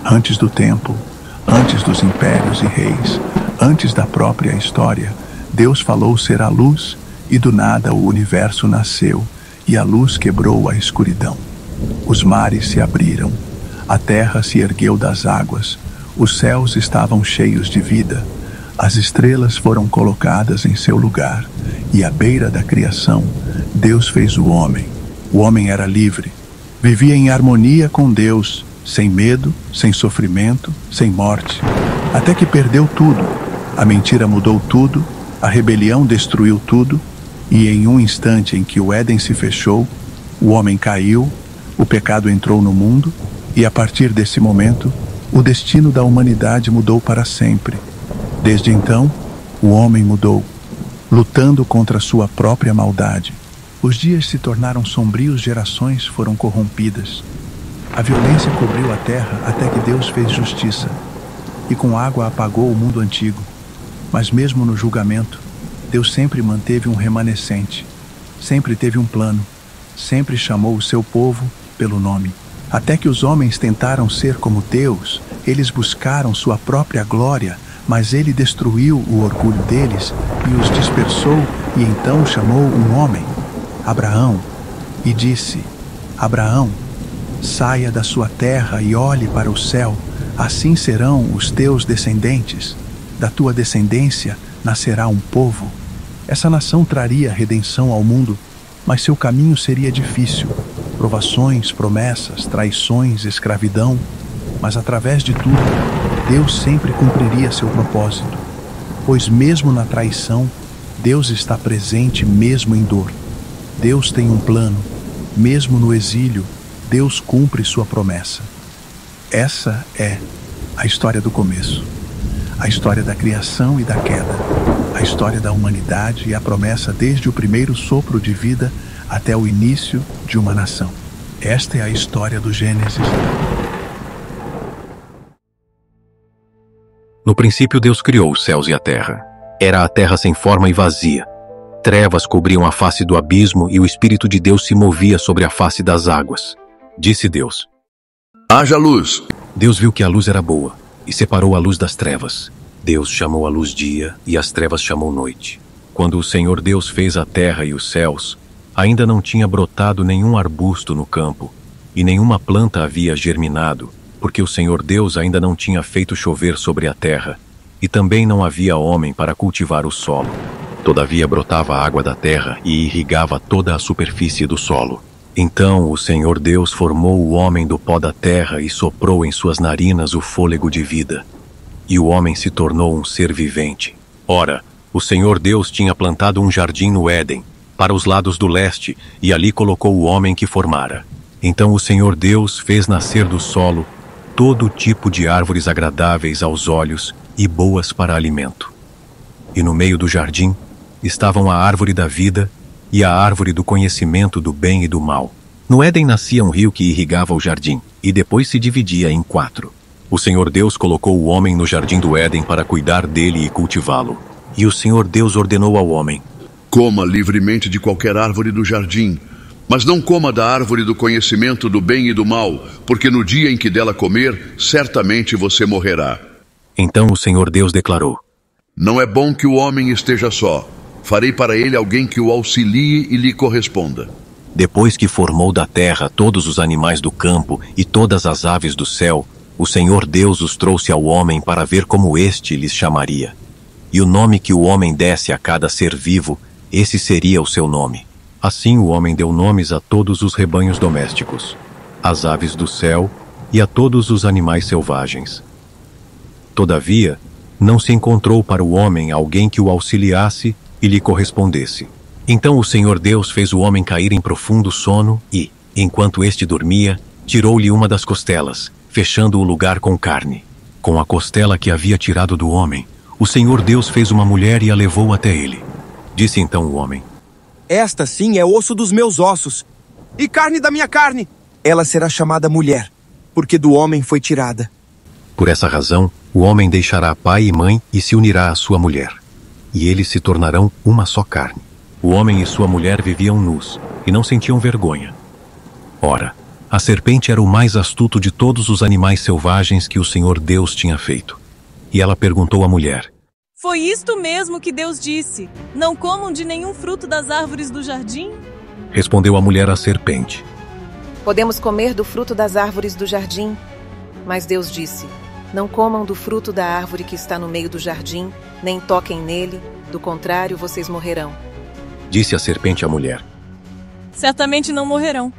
Antes do tempo, antes dos impérios e reis, antes da própria história, Deus falou ser a luz, e do nada o universo nasceu, e a luz quebrou a escuridão. Os mares se abriram, a terra se ergueu das águas, os céus estavam cheios de vida, as estrelas foram colocadas em seu lugar, e à beira da criação, Deus fez o homem. O homem era livre, vivia em harmonia com Deus, sem medo, sem sofrimento, sem morte, até que perdeu tudo. A mentira mudou tudo, a rebelião destruiu tudo, e em um instante em que o Éden se fechou, o homem caiu, o pecado entrou no mundo, e a partir desse momento, o destino da humanidade mudou para sempre. Desde então, o homem mudou, lutando contra sua própria maldade. Os dias se tornaram sombrios, gerações foram corrompidas. A violência cobriu a terra até que Deus fez justiça, e com água apagou o mundo antigo. Mas mesmo no julgamento, Deus sempre manteve um remanescente, sempre teve um plano, sempre chamou o seu povo pelo nome. Até que os homens tentaram ser como Deus, eles buscaram sua própria glória, mas ele destruiu o orgulho deles e os dispersou, e então chamou um homem, Abraão, e disse: Abraão, saia da sua terra e olhe para o céu, assim serão os teus descendentes. Da tua descendência nascerá um povo. Essa nação traria redenção ao mundo, mas seu caminho seria difícil. Provações, promessas, traições, escravidão. Mas através de tudo, Deus sempre cumpriria seu propósito. Pois mesmo na traição, Deus está presente mesmo em dor. Deus tem um plano. Mesmo no exílio, Deus cumpre sua promessa. Essa é a história do começo. A história da criação e da queda. A história da humanidade e a promessa desde o primeiro sopro de vida até o início de uma nação. Esta é a história do Gênesis. No princípio Deus criou os céus e a terra. Era a terra sem forma e vazia. Trevas cobriam a face do abismo e o Espírito de Deus se movia sobre a face das águas. Disse Deus: haja luz. Deus viu que a luz era boa e separou a luz das trevas. Deus chamou a luz dia e as trevas chamou noite. Quando o Senhor Deus fez a terra e os céus, ainda não tinha brotado nenhum arbusto no campo, e nenhuma planta havia germinado, porque o Senhor Deus ainda não tinha feito chover sobre a terra, e também não havia homem para cultivar o solo. Todavia brotava a água da terra e irrigava toda a superfície do solo. Então o Senhor Deus formou o homem do pó da terra e soprou em suas narinas o fôlego de vida. E o homem se tornou um ser vivente. Ora, o Senhor Deus tinha plantado um jardim no Éden, para os lados do leste, e ali colocou o homem que formara. Então o Senhor Deus fez nascer do solo todo tipo de árvores agradáveis aos olhos e boas para alimento. E no meio do jardim estavam a árvore da vida e a árvore do conhecimento do bem e do mal. No Éden nascia um rio que irrigava o jardim, e depois se dividia em 4. O Senhor Deus colocou o homem no jardim do Éden para cuidar dele e cultivá-lo. E o Senhor Deus ordenou ao homem: coma livremente de qualquer árvore do jardim, mas não coma da árvore do conhecimento do bem e do mal, porque no dia em que dela comer, certamente você morrerá. Então o Senhor Deus declarou: não é bom que o homem esteja só. Farei para ele alguém que o auxilie e lhe corresponda. Depois que formou da terra todos os animais do campo e todas as aves do céu, o Senhor Deus os trouxe ao homem para ver como este lhes chamaria. E o nome que o homem desse a cada ser vivo, esse seria o seu nome. Assim o homem deu nomes a todos os rebanhos domésticos, às aves do céu e a todos os animais selvagens. Todavia, não se encontrou para o homem alguém que o auxiliasse e lhe correspondesse. Então o Senhor Deus fez o homem cair em profundo sono e, enquanto este dormia, tirou-lhe uma das costelas, fechando o lugar com carne. Com a costela que havia tirado do homem, o Senhor Deus fez uma mulher e a levou até ele. Disse então o homem: esta sim é osso dos meus ossos e carne da minha carne. Ela será chamada mulher, porque do homem foi tirada. Por essa razão, o homem deixará pai e mãe e se unirá à sua mulher, e eles se tornarão uma só carne. O homem e sua mulher viviam nus e não sentiam vergonha. Ora, A serpente era o mais astuto de todos os animais selvagens que o Senhor Deus tinha feito. E ela perguntou à mulher: Foi isto mesmo que Deus disse: Não comam de nenhum fruto das árvores do jardim? Respondeu a mulher à serpente: Podemos comer do fruto das árvores do jardim. Mas Deus disse: Não comam do fruto da árvore que está no meio do jardim, nem toquem nele, do contrário, vocês morrerão. Disse a serpente à mulher: Certamente não morrerão.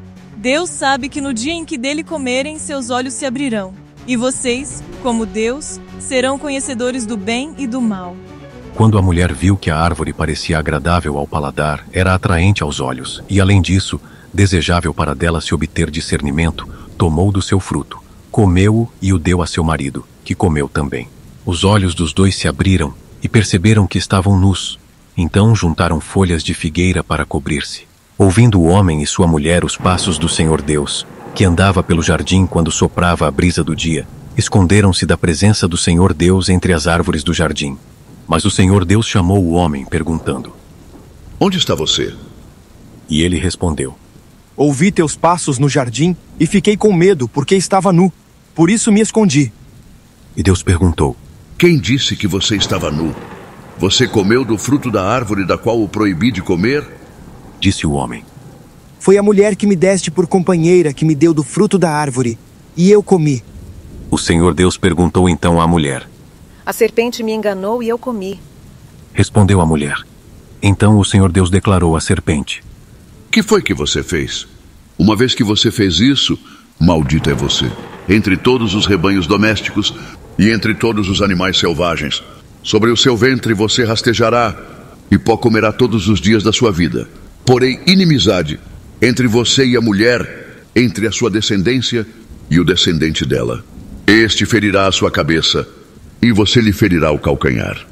Deus sabe que no dia em que dele comerem, seus olhos se abrirão. E vocês, como Deus, serão conhecedores do bem e do mal. Quando a mulher viu que a árvore parecia agradável ao paladar, era atraente aos olhos, e além disso, desejável para dela se obter discernimento, tomou do seu fruto, comeu-o e o deu a seu marido, que comeu também. Os olhos dos dois se abriram e perceberam que estavam nus. Então juntaram folhas de figueira para cobrir-se. Ouvindo o homem e sua mulher os passos do Senhor Deus, que andava pelo jardim quando soprava a brisa do dia, esconderam-se da presença do Senhor Deus entre as árvores do jardim. Mas o Senhor Deus chamou o homem, perguntando: Onde está você? E ele respondeu: Ouvi teus passos no jardim e fiquei com medo, porque estava nu. Por isso me escondi. E Deus perguntou: Quem disse que você estava nu? Você comeu do fruto da árvore da qual o proibi de comer? Disse o homem: Foi a mulher que me deste por companheira que me deu do fruto da árvore, e eu comi. O Senhor Deus perguntou então à mulher: A serpente me enganou e eu comi. Respondeu a mulher. Então o Senhor Deus declarou à serpente: Que foi que você fez? Uma vez que você fez isso, maldito é você, entre todos os rebanhos domésticos e entre todos os animais selvagens. Sobre o seu ventre você rastejará, e pó comerá todos os dias da sua vida. Porém, inimizade entre você e a mulher, entre a sua descendência e o descendente dela. Este ferirá a sua cabeça, e você lhe ferirá o calcanhar.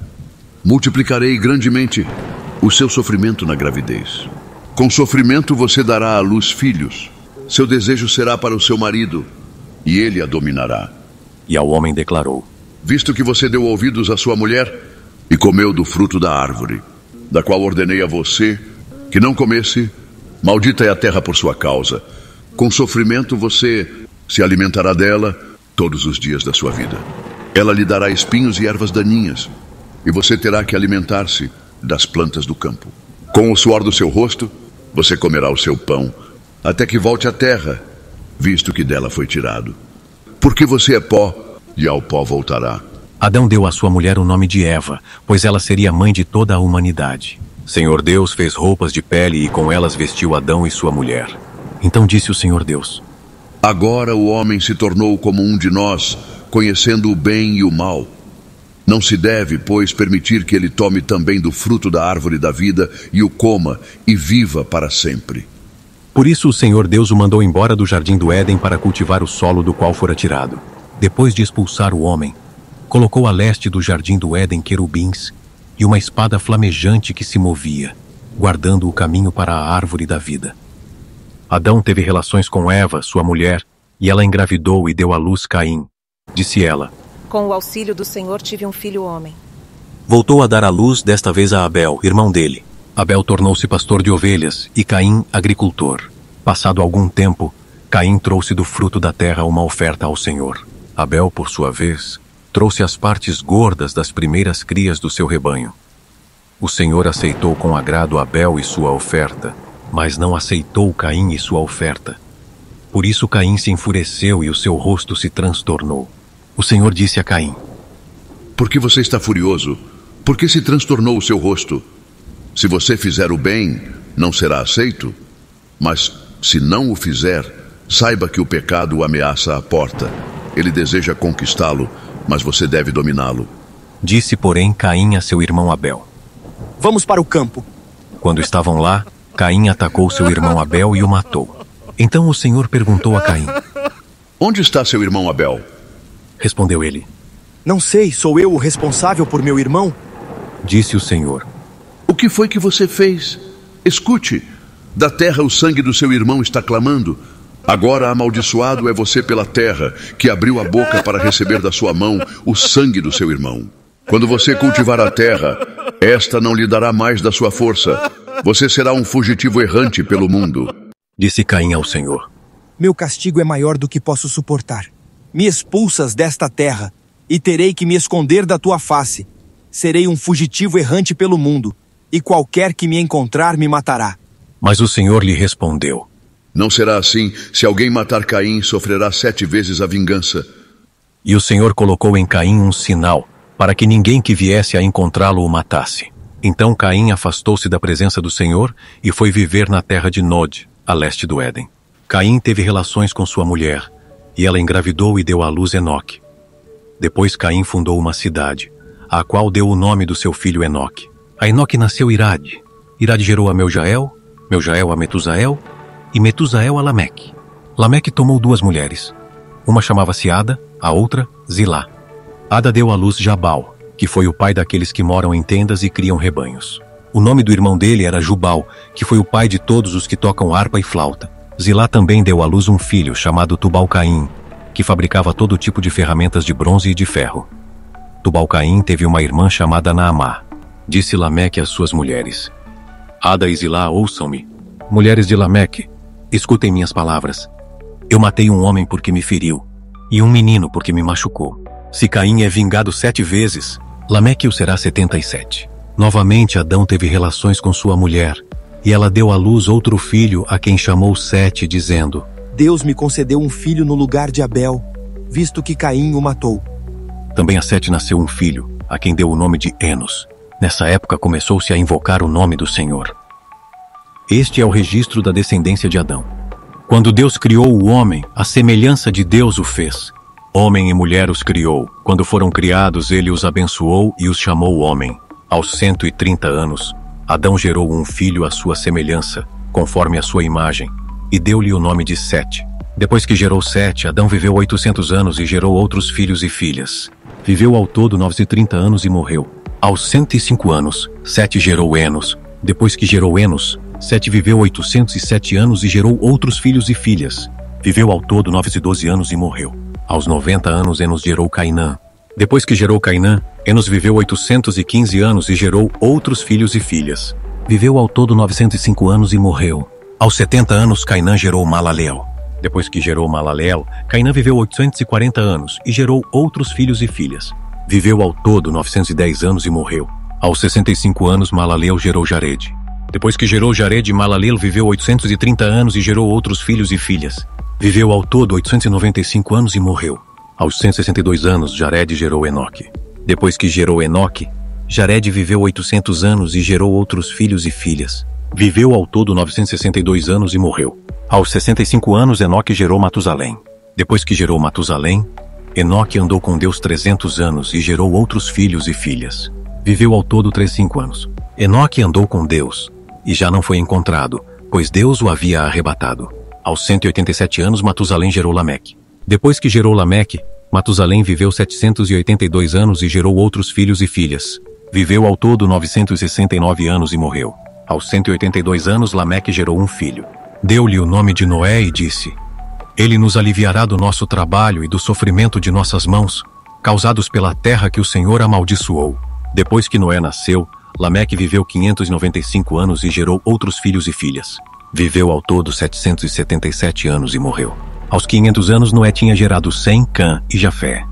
Multiplicarei grandemente o seu sofrimento na gravidez. Com sofrimento você dará à luz filhos. Seu desejo será para o seu marido, e ele a dominará. E ao homem declarou: Visto que você deu ouvidos à sua mulher e comeu do fruto da árvore, da qual ordenei a você que não comesse, maldita é a terra por sua causa. Com sofrimento você se alimentará dela todos os dias da sua vida. Ela lhe dará espinhos e ervas daninhas, e você terá que alimentar-se das plantas do campo. Com o suor do seu rosto, você comerá o seu pão, até que volte à terra, visto que dela foi tirado. Porque você é pó, e ao pó voltará. Adão deu à sua mulher o nome de Eva, pois ela seria mãe de toda a humanidade. Senhor Deus fez roupas de pele e com elas vestiu Adão e sua mulher. Então disse o Senhor Deus: Agora o homem se tornou como um de nós, conhecendo o bem e o mal. Não se deve, pois, permitir que ele tome também do fruto da árvore da vida e o coma e viva para sempre. Por isso o Senhor Deus o mandou embora do jardim do Éden para cultivar o solo do qual fora tirado. Depois de expulsar o homem, colocou a leste do jardim do Éden querubins e uma espada flamejante que se movia, guardando o caminho para a árvore da vida. Adão teve relações com Eva, sua mulher, e ela engravidou e deu à luz Caim. Disse ela: Com o auxílio do Senhor tive um filho homem. Voltou a dar à luz, desta vez a Abel, irmão dele. Abel tornou-se pastor de ovelhas e Caim agricultor. Passado algum tempo, Caim trouxe do fruto da terra uma oferta ao Senhor. Abel, por sua vez, trouxe as partes gordas das primeiras crias do seu rebanho. O Senhor aceitou com agrado Abel e sua oferta, mas não aceitou Caim e sua oferta. Por isso Caim se enfureceu e o seu rosto se transtornou. O Senhor disse a Caim: Por que você está furioso? Por que se transtornou o seu rosto? Se você fizer o bem, não será aceito. Mas, se não o fizer, saiba que o pecado o ameaça à porta. Ele deseja conquistá-lo, mas você deve dominá-lo. Disse, porém, Caim a seu irmão Abel: Vamos para o campo. Quando estavam lá, Caim atacou seu irmão Abel e o matou. Então o Senhor perguntou a Caim: Onde está seu irmão Abel? Respondeu ele: Não sei, sou eu o responsável por meu irmão? Disse o Senhor: O que foi que você fez? Escute, da terra o sangue do seu irmão está clamando. Agora amaldiçoado é você pela terra, que abriu a boca para receber da sua mão o sangue do seu irmão. Quando você cultivar a terra, esta não lhe dará mais da sua força. Você será um fugitivo errante pelo mundo. Disse Caim ao Senhor: Meu castigo é maior do que posso suportar. Me expulsas desta terra, e terei que me esconder da tua face. Serei um fugitivo errante pelo mundo, e qualquer que me encontrar me matará. Mas o Senhor lhe respondeu: Não será assim. Se alguém matar Caim, sofrerá 7 vezes a vingança. E o Senhor colocou em Caim um sinal, para que ninguém que viesse a encontrá-lo o matasse. Então Caim afastou-se da presença do Senhor e foi viver na terra de Nod, a leste do Éden. Caim teve relações com sua mulher, e ela engravidou e deu à luz Enoque. Depois Caim fundou uma cidade, a qual deu o nome do seu filho Enoque. A Enoque nasceu Irade. Irade gerou a Meujael, Meujael a Metusael, e Metusael a Lameque. Lameque tomou 2 mulheres. Uma chamava-se Ada, a outra Zilá. Ada deu à luz Jabal, que foi o pai daqueles que moram em tendas e criam rebanhos. O nome do irmão dele era Jubal, que foi o pai de todos os que tocam harpa e flauta. Zilá também deu à luz um filho chamado Tubal-Caim, que fabricava todo tipo de ferramentas de bronze e de ferro. Tubal-Caim teve uma irmã chamada Naamá. Disse Lameque às suas mulheres: Ada e Zilá, ouçam-me. Mulheres de Lameque, escutem minhas palavras. Eu matei um homem porque me feriu, e um menino porque me machucou. Se Caim é vingado 7 vezes, Lameque o será 77. Novamente Adão teve relações com sua mulher, e ela deu à luz outro filho, a quem chamou Sete, dizendo: Deus me concedeu um filho no lugar de Abel, visto que Caim o matou. Também a Sete nasceu um filho, a quem deu o nome de Enos. Nessa época começou-se a invocar o nome do Senhor. Este é o registro da descendência de Adão. Quando Deus criou o homem, a semelhança de Deus o fez. Homem e mulher os criou. Quando foram criados, ele os abençoou e os chamou homem. Aos 130 anos, Adão gerou um filho à sua semelhança, conforme a sua imagem, e deu-lhe o nome de Sete. Depois que gerou Sete, Adão viveu 800 anos e gerou outros filhos e filhas. Viveu ao todo 930 anos e morreu. Aos 105 anos, Sete gerou Enos. Depois que gerou Enos, Sete viveu 807 anos e gerou outros filhos e filhas. Viveu ao todo 912 anos e morreu. Aos 90 anos, Enos gerou Cainã. Depois que gerou Cainã, Enos viveu 815 anos e gerou outros filhos e filhas. Viveu ao todo 905 anos e morreu. Aos 70 anos, Cainã gerou Malaleel. Depois que gerou Malaleel, Cainã viveu 840 anos e gerou outros filhos e filhas. Viveu ao todo 910 anos e morreu. Aos 65 anos, Malaleel gerou Jared. Depois que gerou Jared, Malaleel viveu 830 anos e gerou outros filhos e filhas. Viveu ao todo 895 anos e morreu. Aos 162 anos, Jared gerou Enoque. Depois que gerou Enoque, Jared viveu 800 anos e gerou outros filhos e filhas. Viveu ao todo 962 anos e morreu. Aos 65 anos, Enoque gerou Matusalém. Depois que gerou Matusalém, Enoque andou com Deus 300 anos e gerou outros filhos e filhas. Viveu ao todo 35 anos. Enoque andou com Deus e já não foi encontrado, pois Deus o havia arrebatado. Aos 187 anos, Matusalém gerou Lameque. Depois que gerou Lameque, Matusalém viveu 782 anos e gerou outros filhos e filhas. Viveu ao todo 969 anos e morreu. Aos 182 anos, Lameque gerou um filho. Deu-lhe o nome de Noé e disse: Ele nos aliviará do nosso trabalho e do sofrimento de nossas mãos, causados pela terra que o Senhor amaldiçoou. Depois que Noé nasceu, Lameque viveu 595 anos e gerou outros filhos e filhas. Viveu ao todo 777 anos e morreu. Aos 500 anos, Noé tinha gerado Sem, Cã e Jafé.